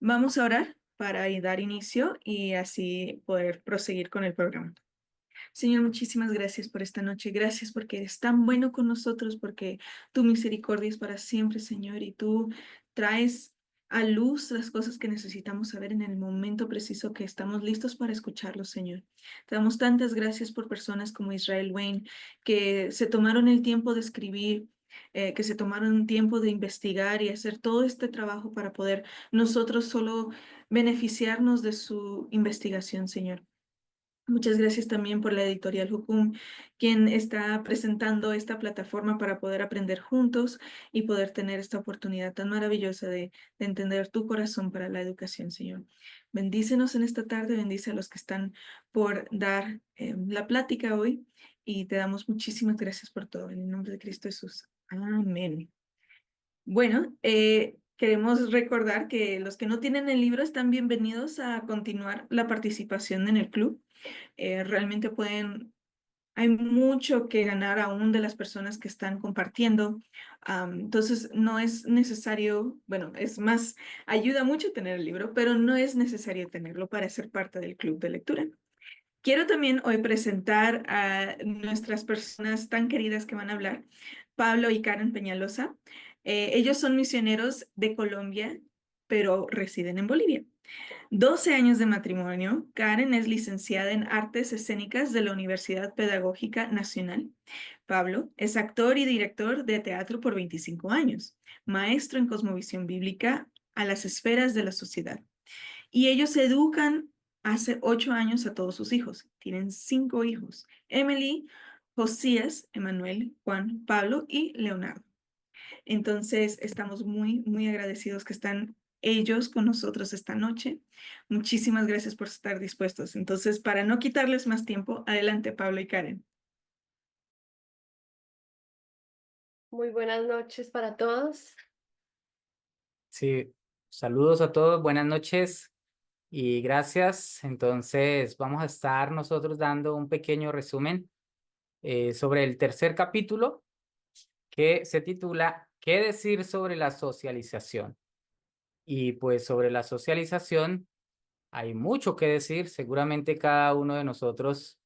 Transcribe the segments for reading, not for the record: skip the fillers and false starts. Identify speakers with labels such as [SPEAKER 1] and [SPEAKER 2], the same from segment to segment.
[SPEAKER 1] Vamos a orar para dar inicio y así poder proseguir con el programa. Señor, muchísimas gracias por esta noche. Gracias porque eres tan bueno con nosotros, porque tu misericordia es para siempre, Señor, y tú traes a luz las cosas que necesitamos saber en el momento preciso que estamos listos para escucharlo, Señor. Te damos tantas gracias por personas como Israel Wayne, que se tomaron el tiempo de escribir, que se tomaron un tiempo de investigar y hacer todo este trabajo para poder nosotros solo beneficiarnos de su investigación, Señor. Muchas gracias también por la editorial Jucum, quien está presentando esta plataforma para poder aprender juntos y poder tener esta oportunidad tan maravillosa de entender tu corazón para la educación, Señor. Bendícenos en esta tarde, bendice a los que están por dar la plática hoy y te damos muchísimas gracias por todo. En el nombre de Cristo Jesús. Amén. Bueno, queremos recordar que los que no tienen el libro están bienvenidos a continuar la participación en el club. Realmente hay mucho que ganar aún de las personas que están compartiendo. Entonces, no es necesario, bueno, es más, ayuda mucho tener el libro, pero no es necesario tenerlo para ser parte del club de lectura. Quiero también hoy presentar a nuestras personas tan queridas que van a hablar, Pablo y Karen Peñalosa. Ellos son misioneros de Colombia, pero residen en Bolivia. 12 años de matrimonio. Karen es licenciada en Artes Escénicas de la Universidad Pedagógica Nacional. Pablo es actor y director de teatro por 25 años, maestro en cosmovisión bíblica a las esferas de la sociedad. Y ellos educan hace 8 años a todos sus hijos. Tienen 5 hijos: Emily, Josías, Emanuel, Juan, Pablo y Leonardo. Entonces, estamos muy, muy agradecidos que están ellos con nosotros esta noche. Muchísimas gracias por estar dispuestos. Entonces, para no quitarles más tiempo, adelante, Pablo y Karen.
[SPEAKER 2] Muy buenas noches para todos.
[SPEAKER 3] Sí, saludos a todos, buenas noches y gracias. Entonces, vamos a estar nosotros dando un pequeño resumen sobre el tercer capítulo que se titula ¿Qué decir sobre la socialización? Y pues sobre la socialización hay mucho que decir. Seguramente cada uno de nosotros,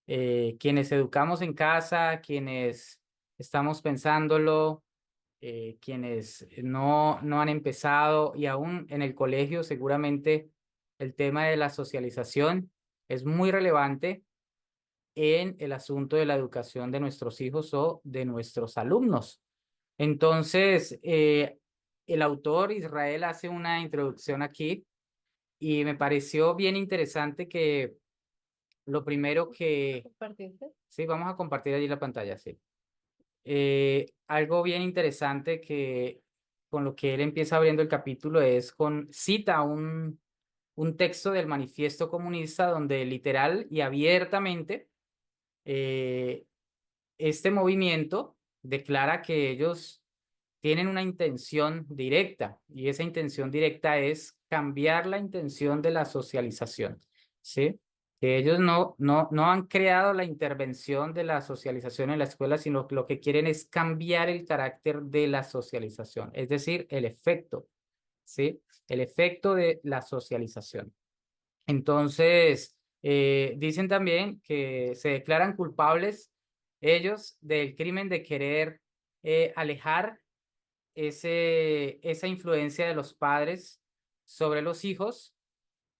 [SPEAKER 3] quienes educamos en casa, quienes estamos pensándolo, quienes no han empezado y aún en el colegio, seguramente el tema de la socialización es muy relevante en el asunto de la educación de nuestros hijos o de nuestros alumnos. Entonces, el autor Israel hace una introducción aquí y me pareció bien interesante que lo primero que...
[SPEAKER 2] ¿Compartirte?
[SPEAKER 3] Sí, vamos a compartir allí la pantalla, sí. Algo bien interesante que con lo que él empieza abriendo el capítulo es con cita un texto del Manifiesto Comunista donde literal y abiertamente eh, este movimiento declara que ellos tienen una intención directa y esa intención directa es cambiar la intención de la socialización, ¿sí? Que ellos no han creado la intervención de la socialización en la escuela, sino que lo que quieren es cambiar el carácter de la socialización, es decir, el efecto, ¿sí? El efecto de la socialización. Entonces, dicen también que se declaran culpables ellos del crimen de querer alejar esa influencia de los padres sobre los hijos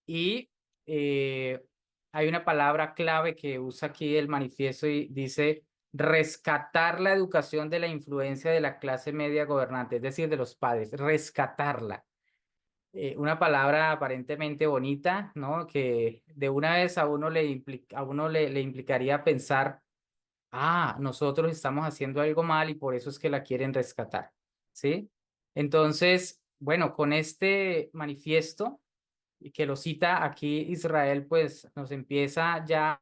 [SPEAKER 3] y hay una palabra clave que usa aquí el manifiesto y dice rescatar la educación de la influencia de la clase media gobernante, es decir, de los padres, rescatarla. Una palabra aparentemente bonita, ¿no? Que de una vez a uno le implicaría pensar, ah, nosotros estamos haciendo algo mal y por eso es que la quieren rescatar, ¿sí? Entonces, bueno, con este manifiesto y que lo cita aquí Israel, pues nos empieza ya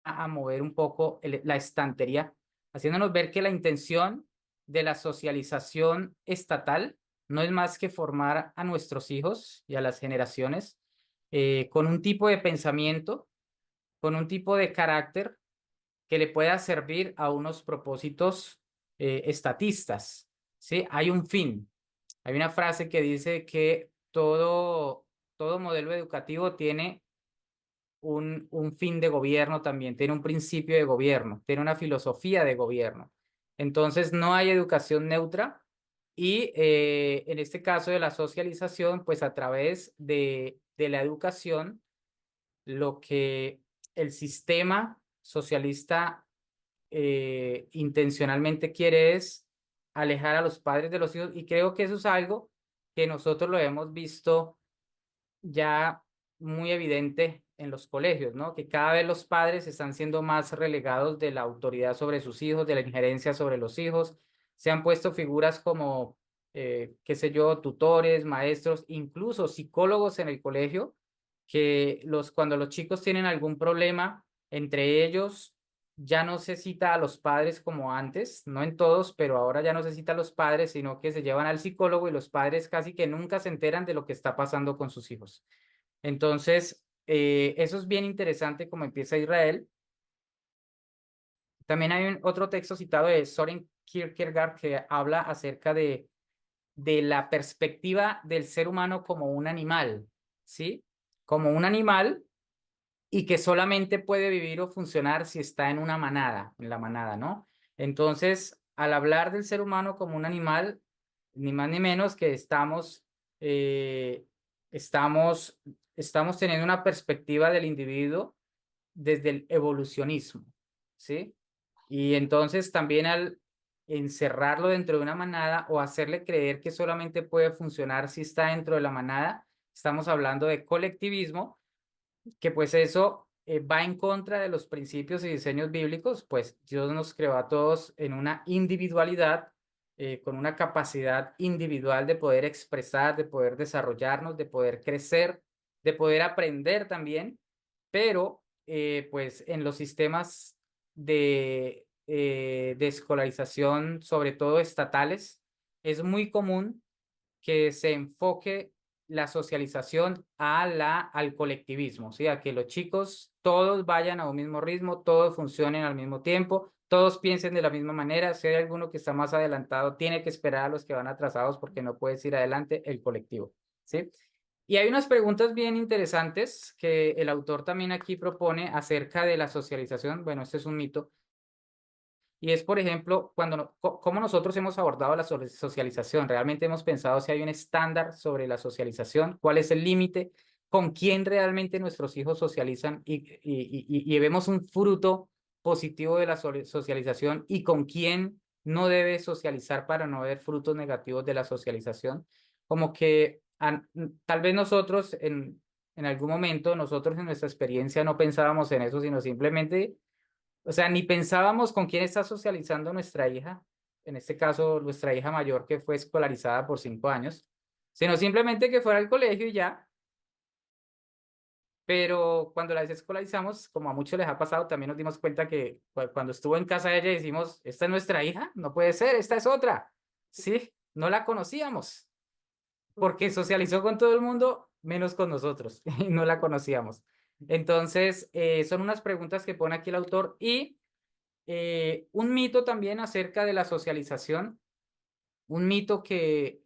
[SPEAKER 3] a mover un poco la estantería, haciéndonos ver que la intención de la socialización estatal no es más que formar a nuestros hijos y a las generaciones con un tipo de pensamiento, con un tipo de carácter que le pueda servir a unos propósitos estatistas, ¿sí? Hay un fin. Hay una frase que dice que todo, todo modelo educativo tiene un fin de gobierno también, tiene un principio de gobierno, tiene una filosofía de gobierno. Entonces, no hay educación neutra y en este caso de la socialización, pues a través de la educación, lo que el sistema socialista intencionalmente quiere es alejar a los padres de los hijos y creo que eso es algo que nosotros lo hemos visto ya muy evidente en los colegios, ¿no? Que cada vez los padres están siendo más relegados de la autoridad sobre sus hijos, de la injerencia sobre los hijos. Se han puesto figuras como, qué sé yo, tutores, maestros, incluso psicólogos en el colegio, que cuando los chicos tienen algún problema entre ellos, ya no se cita a los padres como antes, no en todos, pero ahora ya no se cita a los padres, sino que se llevan al psicólogo y los padres casi que nunca se enteran de lo que está pasando con sus hijos. Entonces, eso es bien interesante como empieza Israel. También hay otro texto citado de Soren Kierkegaard que habla acerca de la perspectiva del ser humano como un animal, ¿sí? Como un animal y que solamente puede vivir o funcionar si está en una manada, en la manada, ¿no? Entonces, al hablar del ser humano como un animal, ni más ni menos que eh, estamos, estamos teniendo una perspectiva del individuo desde el evolucionismo, ¿sí? Y entonces también al encerrarlo dentro de una manada o hacerle creer que solamente puede funcionar si está dentro de la manada, estamos hablando de colectivismo, que pues eso va en contra de los principios y diseños bíblicos, pues Dios nos creó a todos en una individualidad, con una capacidad individual de poder expresar, de poder desarrollarnos, de poder crecer, de poder aprender también, pero pues en los sistemas de escolarización, sobre todo estatales, es muy común que se enfoque la socialización al colectivismo, ¿sí? A que los chicos todos vayan a un mismo ritmo, todos funcionen al mismo tiempo, todos piensen de la misma manera. Si hay alguno que está más adelantado, tiene que esperar a los que van atrasados porque no puedes ir adelante el colectivo, ¿sí? Y hay unas preguntas bien interesantes que el autor también aquí propone acerca de la socialización. Bueno, este es un mito, y es, por ejemplo, cómo nosotros hemos abordado la socialización. Realmente hemos pensado si hay un estándar sobre la socialización, cuál es el límite, con quién realmente nuestros hijos socializan y vemos un fruto positivo de la socialización y con quién no debe socializar para no ver frutos negativos de la socialización. Como que tal vez nosotros en algún momento, nosotros en nuestra experiencia no pensábamos en eso, sino simplemente, o sea, ni pensábamos con quién está socializando nuestra hija, en este caso nuestra hija mayor que fue escolarizada por 5 años, sino simplemente que fuera al colegio y ya. Pero cuando la desescolarizamos, como a muchos les ha pasado, también nos dimos cuenta que cuando estuvo en casa de ella decimos, esta es nuestra hija, no puede ser, esta es otra. Sí, no la conocíamos, porque socializó con todo el mundo menos con nosotros y no la conocíamos. Entonces, son unas preguntas que pone aquí el autor y un mito también acerca de la socialización, un mito que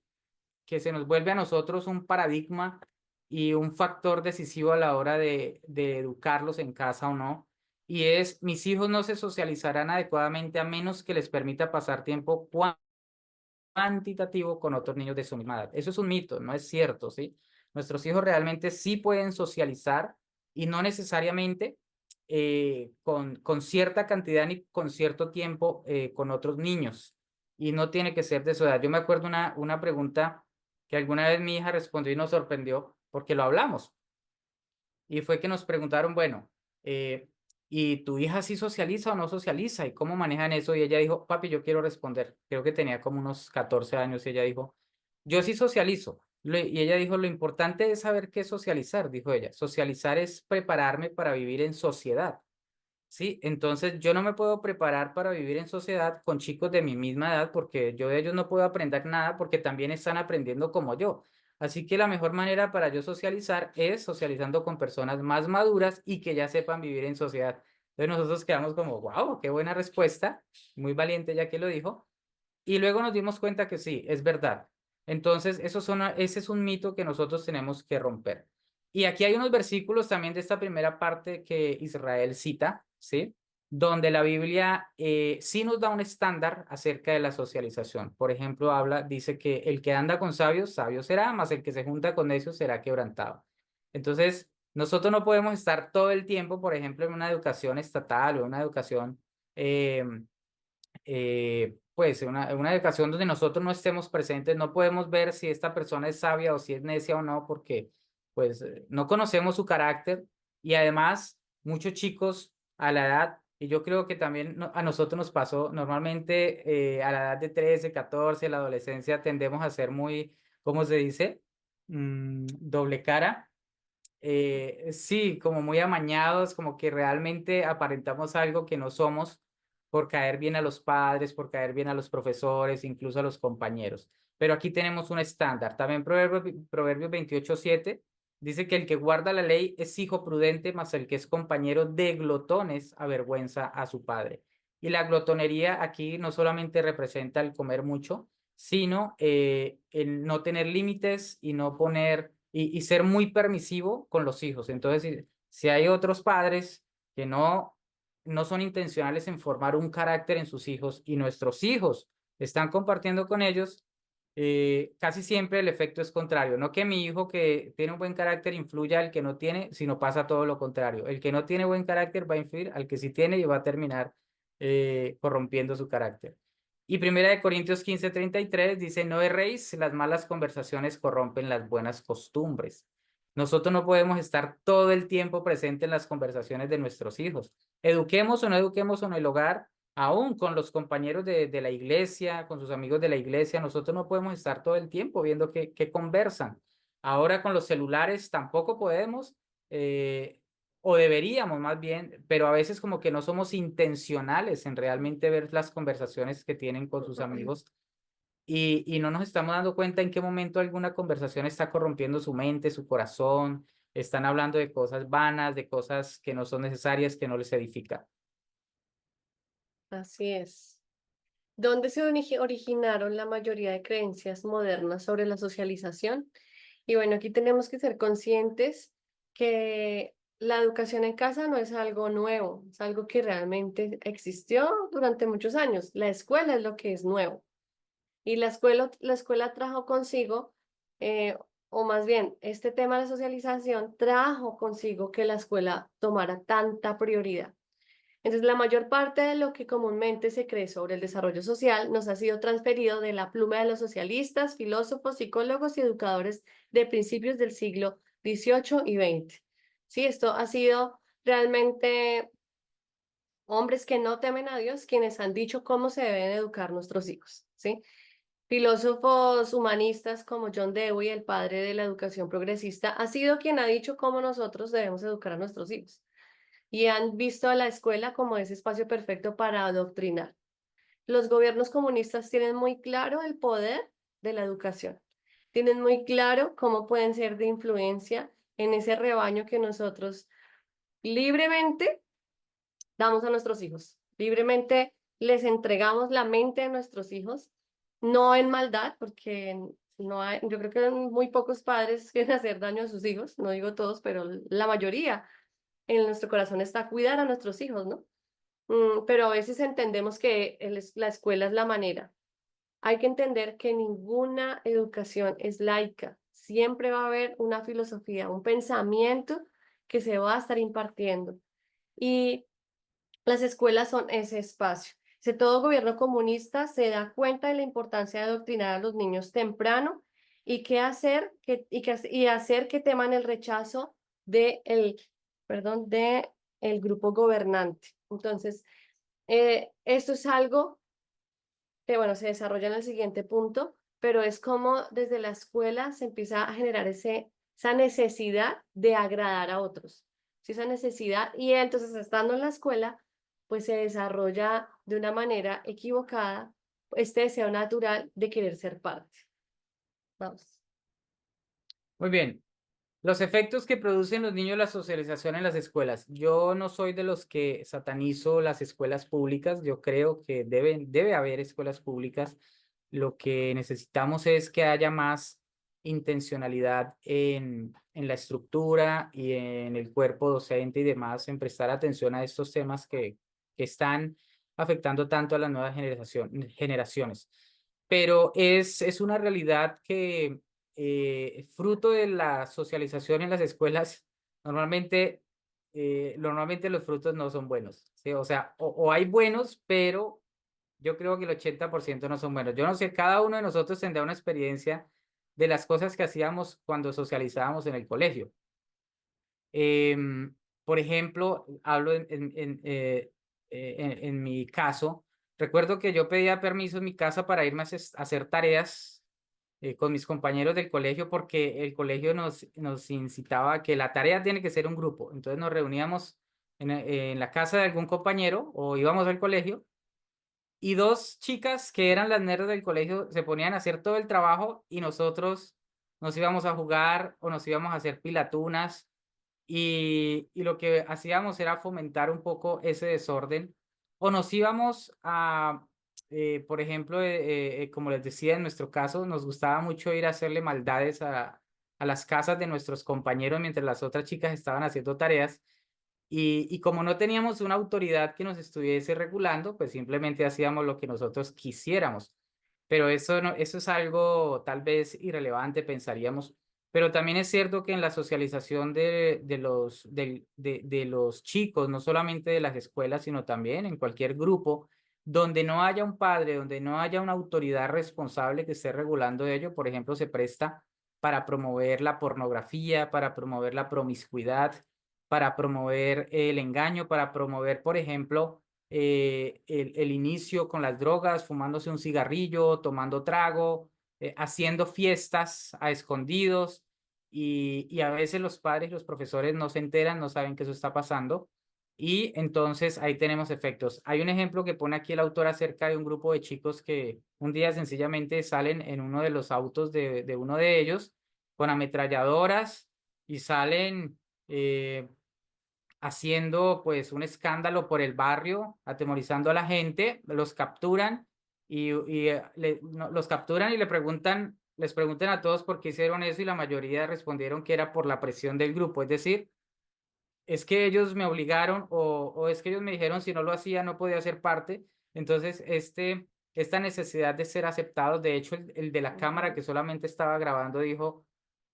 [SPEAKER 3] se nos vuelve a nosotros un paradigma y un factor decisivo a la hora de educarlos en casa o no, y es: mis hijos no se socializarán adecuadamente a menos que les permita pasar tiempo cuantitativo con otros niños de su misma edad. Eso es un mito, no es cierto, ¿sí? Nuestros hijos realmente sí pueden socializar y no necesariamente con cierta cantidad ni con cierto tiempo con otros niños. Y no tiene que ser de su edad. Yo me acuerdo una pregunta que alguna vez mi hija respondió y nos sorprendió porque lo hablamos. Y fue que nos preguntaron, bueno, ¿y tu hija sí socializa o no socializa? ¿Y cómo manejan eso? Y ella dijo, papi, yo quiero responder. Creo que tenía como unos 14 años y ella dijo, yo sí socializo. Y ella dijo, lo importante es saber qué socializar, dijo ella. Socializar es prepararme para vivir en sociedad. Sí, entonces yo no me puedo preparar para vivir en sociedad con chicos de mi misma edad porque yo de ellos no puedo aprender nada porque también están aprendiendo como yo. Así que la mejor manera para yo socializar es socializando con personas más maduras y que ya sepan vivir en sociedad. Entonces nosotros quedamos como, wow, qué buena respuesta, muy valiente ya que lo dijo. Y luego nos dimos cuenta que sí, es verdad. Entonces, ese es un mito que nosotros tenemos que romper. Y aquí hay unos versículos también de esta primera parte que Israel cita, ¿sí? Donde la Biblia sí nos da un estándar acerca de la socialización. Por ejemplo, dice que el que anda con sabios, sabio será, mas el que se junta con necios será quebrantado. Entonces, nosotros no podemos estar todo el tiempo, por ejemplo, en una educación estatal o una educación eh, pues una educación donde nosotros no estemos presentes, no podemos ver si esta persona es sabia o si es necia o no, porque pues no conocemos su carácter y además muchos chicos a la edad, y yo creo que también a nosotros nos pasó, normalmente a la edad de 13, 14, la adolescencia tendemos a ser muy, ¿cómo se dice? Doble cara. Sí, como muy amañados, como que realmente aparentamos algo que no somos por caer bien a los padres, por caer bien a los profesores, incluso a los compañeros. Pero aquí tenemos un estándar. También Proverbios 28:7 dice que el que guarda la ley es hijo prudente, mas el que es compañero de glotones avergüenza a su padre. Y la glotonería aquí no solamente representa el comer mucho, sino el no tener límites y no poner y ser muy permisivo con los hijos. Entonces, si hay otros padres que no son intencionales en formar un carácter en sus hijos y nuestros hijos están compartiendo con ellos, casi siempre el efecto es contrario. No que mi hijo que tiene un buen carácter influya al que no tiene, sino pasa todo lo contrario. El que no tiene buen carácter va a influir al que sí tiene y va a terminar corrompiendo su carácter. Y Primera de Corintios 15:33 dice, no erréis, las malas conversaciones corrompen las buenas costumbres. Nosotros no podemos estar todo el tiempo presente en las conversaciones de nuestros hijos. Eduquemos o no eduquemos en el hogar, aún con los compañeros de la iglesia, con sus amigos de la iglesia, nosotros no podemos estar todo el tiempo viendo qué conversan. Ahora con los celulares tampoco podemos, o deberíamos más bien, pero a veces como que no somos intencionales en realmente ver las conversaciones que tienen con sus amigos y no nos estamos dando cuenta en qué momento alguna conversación está corrompiendo su mente, su corazón, están hablando de cosas vanas, de cosas que no son necesarias, que no les edifican.
[SPEAKER 2] Así es. ¿Dónde se originaron la mayoría de creencias modernas sobre la socialización? Y bueno, aquí tenemos que ser conscientes que la educación en casa no es algo nuevo, es algo que realmente existió durante muchos años. La escuela es lo que es nuevo. Y la escuela trajo consigo, o más bien, este tema de la socialización trajo consigo que la escuela tomara tanta prioridad. Entonces, la mayor parte de lo que comúnmente se cree sobre el desarrollo social nos ha sido transferido de la pluma de los socialistas, filósofos, psicólogos y educadores de principios del siglo XVIII y XX. Sí, esto ha sido realmente hombres que no temen a Dios quienes han dicho cómo se deben educar nuestros hijos, ¿sí? Filósofos humanistas como John Dewey, el padre de la educación progresista, ha sido quien ha dicho cómo nosotros debemos educar a nuestros hijos y han visto a la escuela como ese espacio perfecto para adoctrinar. Los gobiernos comunistas tienen muy claro el poder de la educación, tienen muy claro cómo pueden ser de influencia en ese rebaño que nosotros libremente damos a nuestros hijos, libremente les entregamos la mente a nuestros hijos, no en maldad, porque no hay, yo creo que muy pocos padres quieren hacer daño a sus hijos, no digo todos, pero la mayoría en nuestro corazón está cuidar a nuestros hijos, ¿no? Pero a veces entendemos que la escuela es la manera. Hay que entender que ninguna educación es laica. Siempre va a haber una filosofía, un pensamiento que se va a estar impartiendo. Y las escuelas son ese espacio. Si todo gobierno comunista se da cuenta de la importancia de adoctrinar a los niños temprano y hacer que teman el rechazo de de el grupo gobernante. Entonces, esto es algo que, bueno, se desarrolla en el siguiente punto, pero es como desde la escuela se empieza a generar esa necesidad de agradar a otros. Sí, esa necesidad, y entonces estando en la escuela, pues se desarrolla de una manera equivocada este deseo natural de querer ser parte. Vamos.
[SPEAKER 3] Muy bien. Los efectos que producen los niños la socialización en las escuelas. Yo no soy de los que satanizo las escuelas públicas. Yo creo que debe haber escuelas públicas. lo que necesitamos es que haya más intencionalidad en la estructura y en el cuerpo docente y demás, en prestar atención a estos temas que están afectando tanto a las nuevas generaciones. Pero es una realidad que fruto de la socialización en las escuelas, normalmente los frutos no son buenos, ¿sí? O sea, o hay buenos, pero yo creo que el 80% no son buenos. Yo no sé, cada uno de nosotros tendrá una experiencia de las cosas que hacíamos cuando socializábamos en el colegio. Em, por ejemplo, hablo en mi caso, recuerdo que yo pedía permiso en mi casa para irme a hacer tareas con mis compañeros del colegio porque el colegio nos incitaba a que la tarea tiene que ser un grupo. Entonces nos reuníamos en la casa de algún compañero o íbamos al colegio y dos chicas que eran las nerds del colegio se ponían a hacer todo el trabajo y nosotros nos íbamos a jugar o nos íbamos a hacer pilatunas y lo que hacíamos era fomentar un poco ese desorden o nos íbamos a, por ejemplo, como les decía, en nuestro caso, nos gustaba mucho ir a hacerle maldades a las casas de nuestros compañeros mientras las otras chicas estaban haciendo tareas. Y como no teníamos una autoridad que nos estuviese regulando, pues simplemente hacíamos lo que nosotros quisiéramos. Pero eso, no, eso es algo tal vez irrelevante, pensaríamos. Pero también es cierto que en la socialización de los chicos, no solamente de las escuelas, sino también en cualquier grupo, donde no haya un padre, donde no haya una autoridad responsable que esté regulando ello, por ejemplo, se presta para promover la pornografía, para promover la promiscuidad, para promover el engaño, para promover, por ejemplo, el inicio con las drogas, fumándose un cigarrillo, tomando trago, haciendo fiestas a escondidos y a veces los padres y los profesores no se enteran, no saben que eso está pasando y entonces ahí tenemos efectos. Hay un ejemplo que pone aquí el autor acerca de un grupo de chicos que un día sencillamente salen en uno de los autos de uno de ellos con ametralladoras y salen haciendo pues un escándalo por el barrio, atemorizando a la gente, los capturan los capturan y les preguntan a todos por qué hicieron eso y la mayoría respondieron que era por la presión del grupo, es decir, es que ellos me obligaron o es que ellos me dijeron si no lo hacía no podía ser parte. Entonces, esta necesidad de ser aceptados, de hecho, el de la cámara que solamente estaba grabando dijo,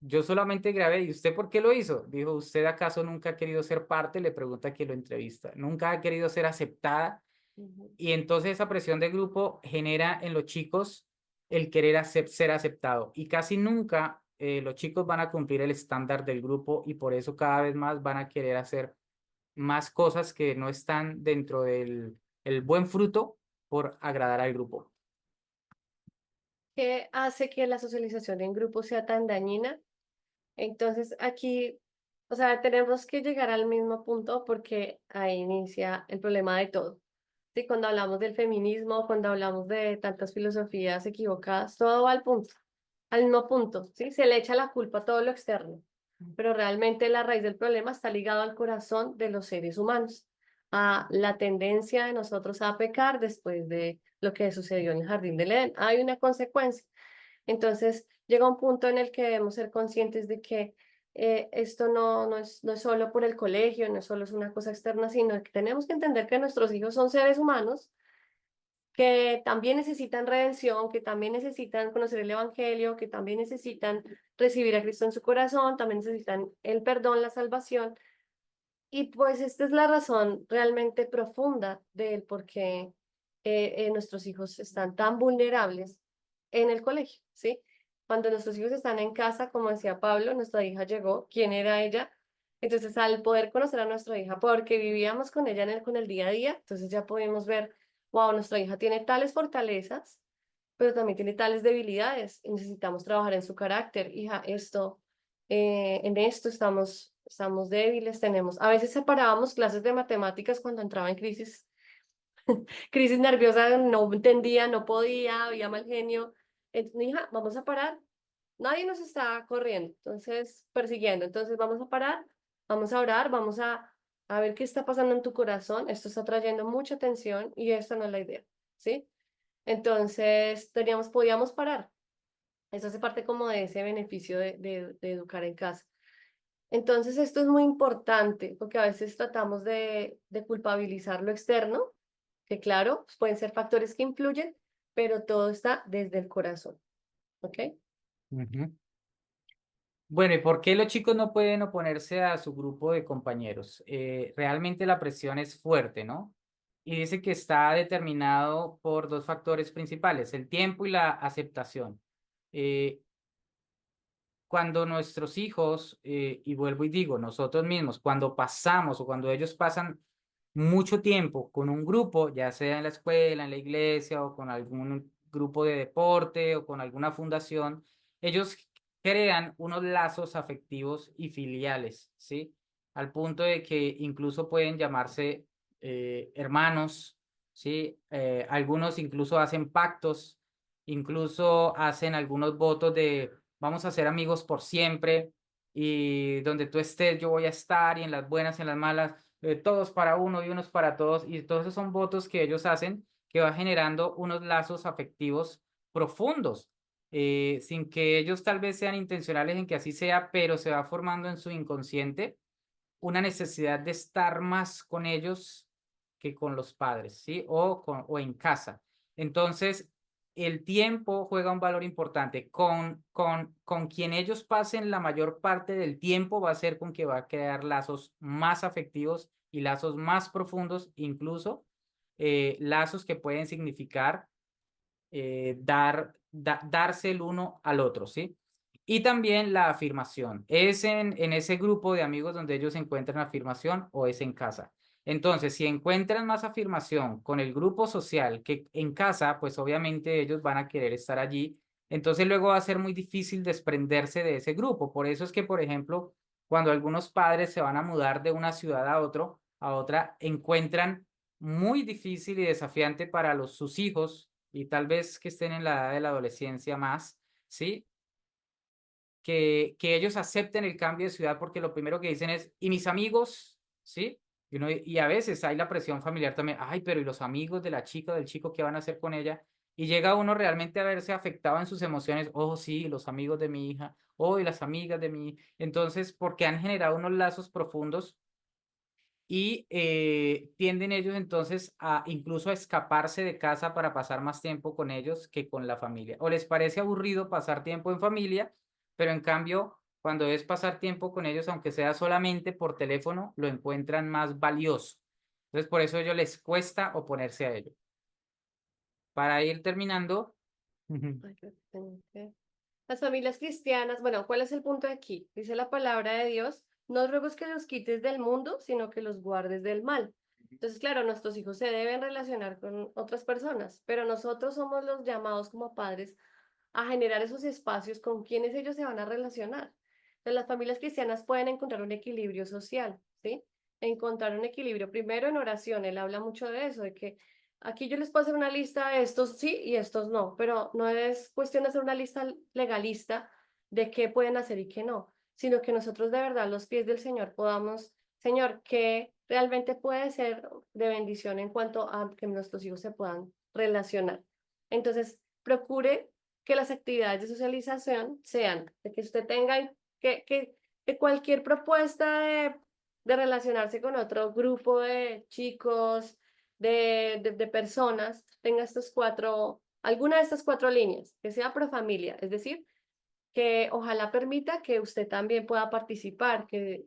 [SPEAKER 3] yo solamente grabé, ¿y usted por qué lo hizo? Dijo, ¿usted acaso nunca ha querido ser parte? Le pregunta a quien lo entrevista, nunca ha querido ser aceptada.
[SPEAKER 2] Ujú.
[SPEAKER 3] Y entonces esa presión de grupo genera en los chicos el querer ser aceptado. Y casi nunca los chicos van a cumplir el estándar del grupo y por eso cada vez más van a querer hacer más cosas que no están dentro del el buen fruto por agradar al grupo.
[SPEAKER 2] ¿Qué hace que la socialización en grupo sea tan dañina? Entonces aquí, o sea, tenemos que llegar al mismo punto porque ahí inicia el problema de todo. Sí, cuando hablamos del feminismo, cuando hablamos de tantas filosofías equivocadas, todo va al mismo punto, ¿sí? Se le echa la culpa a todo lo externo, pero realmente la raíz del problema está ligado al corazón de los seres humanos, a la tendencia de nosotros a pecar después de lo que sucedió en el Jardín del Edén. Hay una consecuencia. Entonces, llega un punto en el que debemos ser conscientes de que esto no es solo por el colegio, no solo es una cosa externa, sino que tenemos que entender que nuestros hijos son seres humanos que también necesitan redención, que también necesitan conocer el Evangelio, que también necesitan recibir a Cristo en su corazón, también necesitan el perdón, la salvación. Y pues esta es la razón realmente profunda del por qué nuestros hijos están tan vulnerables en el colegio, ¿sí? Cuando nuestros hijos están en casa, como decía Pablo, nuestra hija llegó, ¿quién era ella? Entonces, al poder conocer a nuestra hija, porque vivíamos con ella con el día a día, entonces ya podemos ver, wow, nuestra hija tiene tales fortalezas, pero también tiene tales debilidades y necesitamos trabajar en su carácter. Hija, en esto estamos débiles, tenemos, a veces separábamos clases de matemáticas cuando entraba en crisis nerviosa, no entendía, no podía, había mal genio. Entonces, hija, vamos a parar. Nadie nos está corriendo, entonces, persiguiendo. Entonces, vamos a parar, vamos a orar, a ver qué está pasando en tu corazón. Esto está trayendo mucha tensión y esta no es la idea, ¿sí? Entonces, podíamos parar. Eso hace parte como de ese beneficio de educar en casa. Entonces, esto es muy importante porque a veces tratamos de culpabilizar lo externo, que claro, pues, pueden ser factores que influyen, pero todo está desde el corazón, ¿ok?
[SPEAKER 3] Ujú. Bueno, ¿y por qué los chicos no pueden oponerse a su grupo de compañeros? Realmente la presión es fuerte, ¿no? Y dice que está determinado por dos factores principales, el tiempo y la aceptación. Eh, Cuando nuestros hijos, y vuelvo y digo, nosotros mismos, cuando pasamos o cuando ellos pasan mucho tiempo con un grupo, ya sea en la escuela, en la iglesia o con algún grupo de deporte o con alguna fundación, ellos crean unos lazos afectivos y filiales, ¿sí? Al punto de que incluso pueden llamarse hermanos, ¿sí? Algunos incluso hacen pactos, incluso hacen algunos votos de vamos a ser amigos por siempre y donde tú estés yo voy a estar y en las buenas y en las malas, todos para uno y unos para todos y todos esos son votos que ellos hacen que va generando unos lazos afectivos profundos, sin que ellos tal vez sean intencionales en que así sea, pero se va formando en su inconsciente una necesidad de estar más con ellos que con los padres, ¿sí? O en casa. Entonces, el tiempo juega un valor importante. Con quien ellos pasen la mayor parte del tiempo va a ser con que va a crear lazos más afectivos y lazos más profundos, incluso lazos que pueden significar darse el uno al otro, ¿sí? Y también la afirmación. ¿Es en ese grupo de amigos donde ellos encuentran afirmación o es en casa? Entonces, si encuentran más afirmación con el grupo social que en casa, pues obviamente ellos van a querer estar allí. Entonces luego va a ser muy difícil desprenderse de ese grupo. Por eso es que, por ejemplo, cuando algunos padres se van a mudar de una ciudad a otra, encuentran muy difícil y desafiante para sus hijos y tal vez que estén en la edad de la adolescencia más, ¿sí? Que ellos acepten el cambio de ciudad porque lo primero que dicen es, ¿y mis amigos? ¿Sí? Y a veces hay la presión familiar también, ay, pero ¿y los amigos de la chica o del chico qué van a hacer con ella? Y llega uno realmente a verse afectado en sus emociones, oh, sí, los amigos de mi hija, oh, y las amigas de mi... Entonces, porque han generado unos lazos profundos y tienden ellos entonces a incluso a escaparse de casa para pasar más tiempo con ellos que con la familia. O les parece aburrido pasar tiempo en familia, pero en cambio, cuando es pasar tiempo con ellos, aunque sea solamente por teléfono, lo encuentran más valioso. Entonces, por eso a ellos les cuesta oponerse a ello. Para ir terminando,
[SPEAKER 2] Ay, las familias cristianas, bueno, ¿cuál es el punto de aquí? Dice la palabra de Dios, no ruegos que los quites del mundo, sino que los guardes del mal. Entonces, claro, nuestros hijos se deben relacionar con otras personas, pero nosotros somos los llamados como padres a generar esos espacios con quienes ellos se van a relacionar. Entonces, las familias cristianas pueden encontrar un equilibrio social, ¿sí? Encontrar un equilibrio primero en oración. Él habla mucho de eso, de que aquí yo les puedo hacer una lista de estos sí y estos no, pero no es cuestión de hacer una lista legalista de qué pueden hacer y qué no, sino que nosotros de verdad, a los pies del Señor, podamos, Señor, que realmente puede ser de bendición en cuanto a que nuestros hijos se puedan relacionar. Entonces, procure que las actividades de socialización sean de que usted tenga que cualquier propuesta de relacionarse con otro grupo de chicos, de personas, tenga alguna de estas cuatro líneas, que sea pro familia, es decir, que ojalá permita que usted también pueda participar, que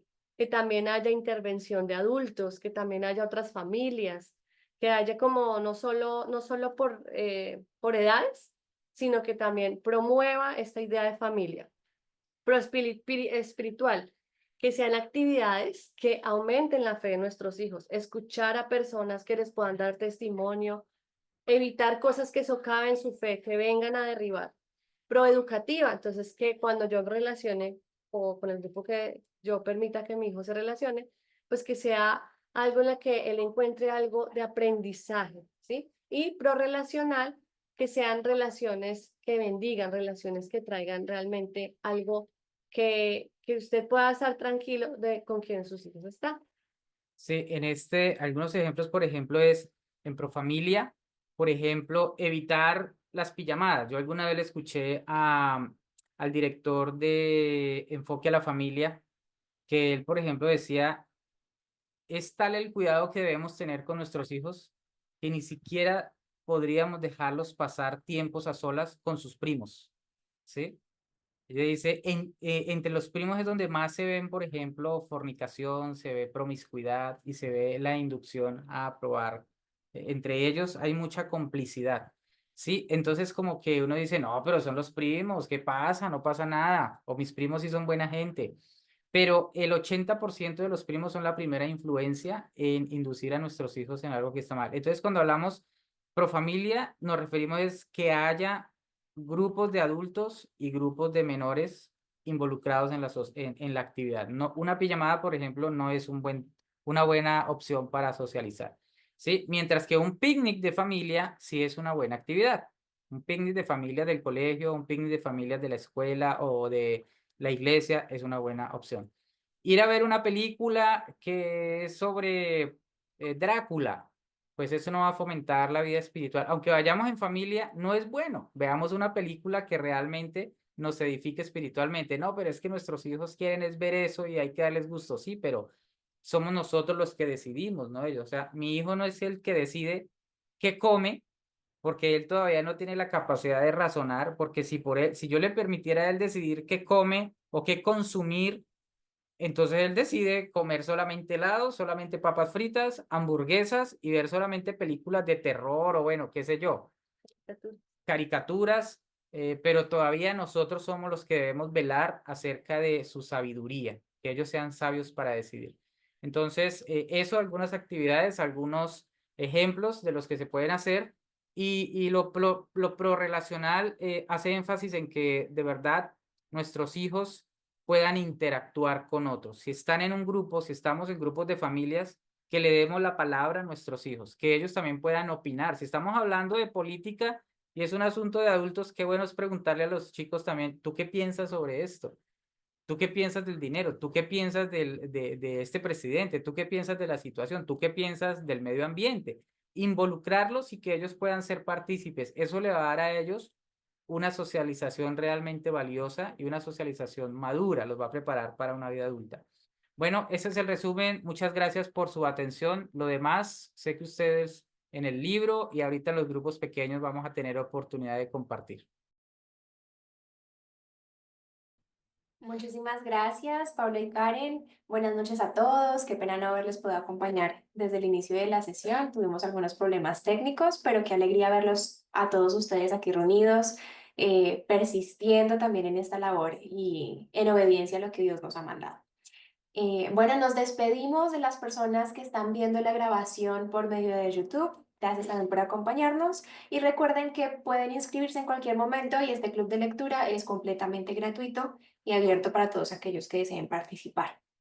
[SPEAKER 2] también haya intervención de adultos, que también haya otras familias, que haya como no solo por edades, sino que también promueva esta idea de familia, espiritual, que sean actividades que aumenten la fe de nuestros hijos, escuchar a personas que les puedan dar testimonio, evitar cosas que socaven su fe, que vengan a derribar. Proeducativa, entonces que cuando yo me relacione o con el grupo que yo permita que mi hijo se relacione, pues que sea algo en la que él encuentre algo de aprendizaje, ¿sí? Y prorelacional, que sean relaciones que bendigan, relaciones que traigan realmente algo que usted pueda estar tranquilo de con quien sus hijos están.
[SPEAKER 3] sí, algunos ejemplos, por ejemplo, es en Profamilia. por ejemplo, evitar las pijamadas. Yo alguna vez le escuché al director de Enfoque a la Familia que él, por ejemplo, decía, es tal el cuidado que debemos tener con nuestros hijos que ni siquiera podríamos dejarlos pasar tiempos a solas con sus primos, ¿sí? Ella dice, entre los primos es donde más se ven, por ejemplo, fornicación, se ve promiscuidad y se ve la inducción a probar. Entre ellos hay mucha complicidad, ¿sí? Entonces como que uno dice, no, pero son los primos, ¿qué pasa? No pasa nada. O mis primos sí son buena gente. Pero el 80% de los primos son la primera influencia en inducir a nuestros hijos en algo que está mal. Entonces cuando hablamos pro familia, nos referimos es que haya grupos de adultos y grupos de menores involucrados en la actividad. No, una pijamada, por ejemplo, no es una buena opción para socializar, ¿sí? Mientras que un picnic de familia sí es una buena actividad. Un picnic de familia del colegio, un picnic de familias de la escuela o de la iglesia es una buena opción. Ir a ver una película que es sobre Drácula, pues eso no va a fomentar la vida espiritual. Aunque vayamos en familia, no es bueno. Veamos una película que realmente nos edifique espiritualmente. No, pero es que nuestros hijos quieren es ver eso y hay que darles gusto. Sí, pero somos nosotros los que decidimos, ¿no? Ellos, o sea, mi hijo no es el que decide qué come, porque él todavía no tiene la capacidad de razonar, porque si yo le permitiera a él decidir qué come o qué consumir, entonces él decide comer solamente helados, solamente papas fritas, hamburguesas y ver solamente películas de terror o bueno, qué sé yo, caricaturas, pero todavía nosotros somos los que debemos velar acerca de su sabiduría, que ellos sean sabios para decidir. Entonces, eso, algunas actividades, algunos ejemplos de los que se pueden hacer y lo prorrelacional hace énfasis en que de verdad nuestros hijos puedan interactuar con otros. Si están en un grupo, si estamos en grupos de familias, que le demos la palabra a nuestros hijos, que ellos también puedan opinar. Si estamos hablando de política, y es un asunto de adultos, qué bueno es preguntarle a los chicos también, ¿tú qué piensas sobre esto? ¿Tú qué piensas del dinero? ¿Tú qué piensas de este presidente? ¿Tú qué piensas de la situación? ¿Tú qué piensas del medio ambiente? Involucrarlos y que ellos puedan ser partícipes. Eso le va a dar a ellos una socialización realmente valiosa y una socialización madura. Los va a preparar para una vida adulta. Bueno, ese es el resumen. Muchas gracias por su atención. Lo demás, sé que ustedes en el libro y ahorita en los grupos pequeños vamos a tener oportunidad de compartir.
[SPEAKER 4] Muchísimas gracias, Pablo y Karen. Buenas noches a todos. Qué pena no haberles podido acompañar desde el inicio de la sesión. Tuvimos algunos problemas técnicos, pero qué alegría verlos a todos ustedes aquí reunidos, persistiendo también en esta labor y en obediencia a lo que Dios nos ha mandado. Bueno, nos despedimos de las personas que están viendo la grabación por medio de YouTube. Gracias también por acompañarnos y recuerden que pueden inscribirse en cualquier momento y este club de lectura es completamente gratuito y abierto para todos aquellos que deseen participar.